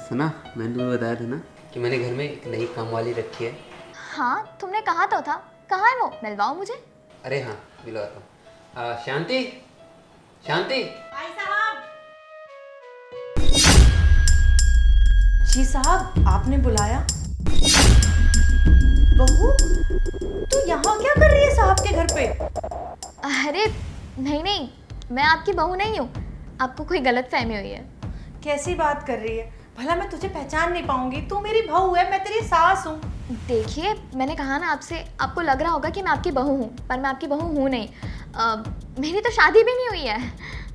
सुना, मैंने तुम्हें बताया था ना कि मैंने घर में एक नई काम वाली रखी है। हाँ, तुमने कहा तो था। कहाँ है वो? मिलवाओ मुझे। अरे हाँ, मिलवाता हूँ। शांति, शांति। भाई साहब। जी साहब, आपने बुलाया? बहू, तू यहाँ क्या कर रही है साहब के घर पे? अरे नहीं नहीं, मैं आपकी बहू नहीं हूँ। आपको कोई गलतफहमी हुई है। कैसी बात कर रही है? भला मैं तुझे पहचान नहीं पाऊंगी? तू मेरी बहू है, मैं तेरी सास हूँ। देखिए, मैंने कहा ना आपसे, आपको लग रहा होगा कि मैं आपकी बहू हूँ, पर मैं आपकी बहू हूँ नहीं। मेरी तो शादी भी नहीं हुई है।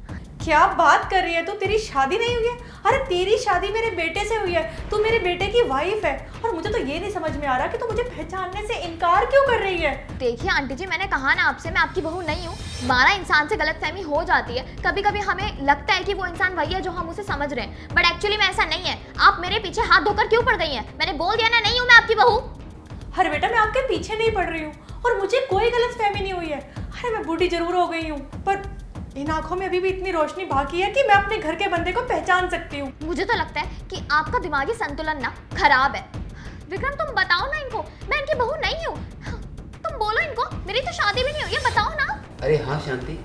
क्या बात कर रही है तू? तेरी शादी नहीं हुई है? अरे तेरी शादी मेरे बेटे से हुई है। तू मेरे बेटे की वाइफ है। और मुझे तो ये नहीं समझ में आ रहा कि तू मुझे पहचानने से इनकार क्यों कर रही है? देखिए आंटी जी, मैंने कहा ना आपसे, मैं आपकी बहू नहीं हूँ। हमारा इंसान से गलतफहमी हो जाती है। कभी कभी हमें लगता है कि वो इंसान वही है जो हम उसे समझ रहे हैं, बट एक्चुअली में ऐसा नहीं है। आप मेरे पीछे हाथ धोकर क्यों पड़ गई हैं? मैंने बोल दिया ना, नहीं हूँ मैं आपकी बहू। अरे बेटा, मैं आपके पीछे नहीं पड़ रही हूँ और मुझे कोई गलतफहमी नहीं हुई है। अरे मैं बूढ़ी जरूर हो गई हूँ, पर इन आंखों में अभी भी इतनी रोशनी बाकी है कि मैं अपने घर के बंदे को पहचान सकती हूँ। मुझे तो लगता है कि आपका दिमागी संतुलन ना खराब है। विक्रम, तुम बताओ ना इनको, मैं इनकी बहू नहीं हूँ। तुम बोलो इनको, मेरी तो शादी भी नहीं हुई है, बताओ ना। अरे हाँ शांति,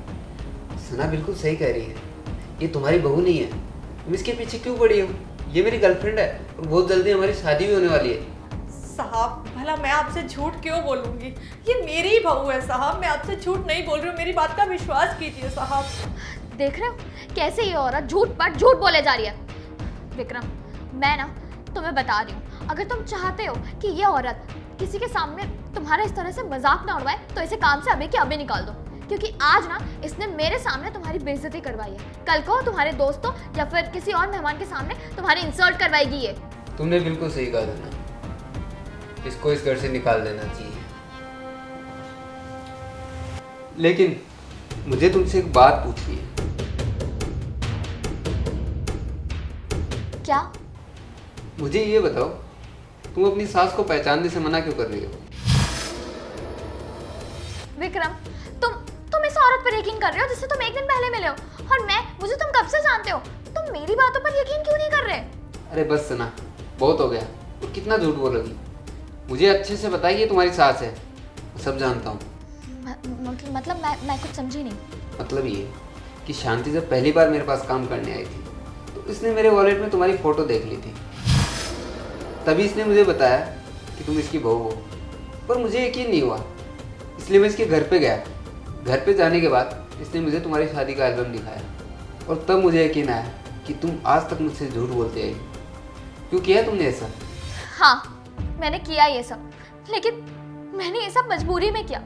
सना बिल्कुल सही कह रही है। ये तुम्हारी बहू नहीं है, तुम इसके पीछे क्यों पड़ी हो? ये मेरी गर्लफ्रेंड है और बहुत जल्दी हमारी शादी भी होने वाली है। साहब, भला मैं आपसे झूठ क्यों बोलूंगी? ये मेरी ही बहू है साहब, मैं आपसे झूठ नहीं बोल रही हूँ। मेरी बात का विश्वास कीजिए साहब। देख रहे हो कैसे ये औरत झूठ पर झूठ बोले जा रही है। विक्रम, मैं ना तुम्हें बता रही हूँ, अगर तुम चाहते हो कि ये औरत किसी के सामने तुम्हारा इस तरह से मजाक ना उड़वाए, तो इसे काम से अभी के अभी निकाल दो। क्योंकि आज ना इसने मेरे सामने तुम्हारी बेइज्जती करवाई है, कल को तुम्हारे दोस्तों या फिर किसी और मेहमान के सामने तुम्हारी इंसल्ट करवाएगी ये। तुमने बिल्कुल सही कहा था ना, इसको इस घर से निकाल देना चाहिए। लेकिन मुझे तुमसे एक बात पूछनी है। क्या? मुझे ये बताओ, तुम अपनी सास को पहचानने से मना क्यों कर रही हो? विक्रम, तुम इस औरत पर यकीन कर रहे हो जिससे तुम एक दिन पहले मिले हो, और मुझे तुम कब से जानते हो? तुम मेरी बातों पर यकीन क्यों नहीं कर रहे? अरे बस सना, बहुत हो गया। तो कितना झूठ बोलोगी? मुझे अच्छे से पता है कि ये तुम्हारी सास है, मैं सब जानता हूँ। मतलब मैं कुछ समझी नहीं। मतलब ये कि शांति जब पहली बार मेरे पास काम करने आई थी, तो इसने मेरे वॉलेट में तुम्हारी फ़ोटो देख ली थी। तभी इसने मुझे बताया कि तुम इसकी बहू हो, पर मुझे यकीन नहीं हुआ, इसलिए मैं इसके घर पे गया। घर पे जाने के बाद इसने मुझे तुम्हारी शादी का एल्बम दिखाया, और तब मुझे यकीन आया कि तुम आज तक मुझसे झूठ बोलते आई। क्यों किया तुमने ऐसा? हाँ, मैंने किया ये सब, लेकिन मैंने ये सब मजबूरी में किया।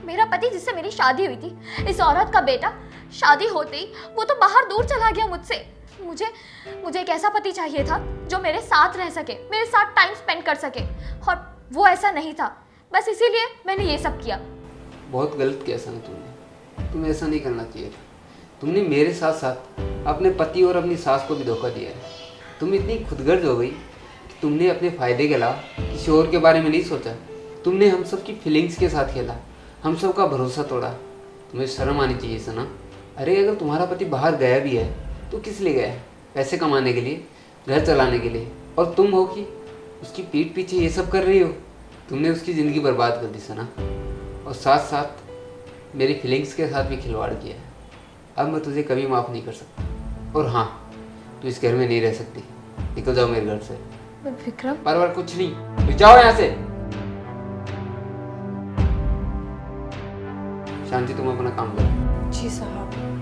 मेरा पति जिससे मेरी शादी हुई थी, इस औरत का बेटा, शादी होते ही वो तो बाहर दूर चला गया मुझसे। मुझे एक ऐसा पति चाहिए था जो मेरे साथ रह सके, मेरे साथ टाइम स्पेंड कर सके, और वो ऐसा नहीं था। बस इसीलिए मैंने ये सब किया। बहुत गलत किया सना तुमने ऐसा नहीं करना चाहिए था। तुमने मेरे साथ साथ अपने पति और अपनी सास को भी धोखा दिया है। तुम इतनी खुदगर्ज हो गई कि तुमने अपने फ़ायदे के अलावा किसी और के बारे में नहीं सोचा। तुमने हम सब की फीलिंग्स के साथ खेला, हम सब का भरोसा तोड़ा। तुम्हें शर्म आनी चाहिए सना। अरे अगर तुम्हारा पति बाहर गया भी है तो किस लिए गया है? पैसे कमाने के लिए, घर चलाने के लिए, और तुम हो कि उसकी पीठ पीछे ये सब कर रही हो। तुमने उसकी ज़िंदगी बर्बाद कर दी सना, और साथ साथ मेरी फीलिंग्स के साथ भी खिलवाड़ किया है। अब मैं तुझे कभी माफ़ नहीं कर सकता। और हाँ, तू इस घर में नहीं रह सकती, निकल जाओ मेरे घर से। विक्रम, पर कुछ नहीं, जाओ यहाँ से। शांति, तुम अपना काम करो। जी साहब।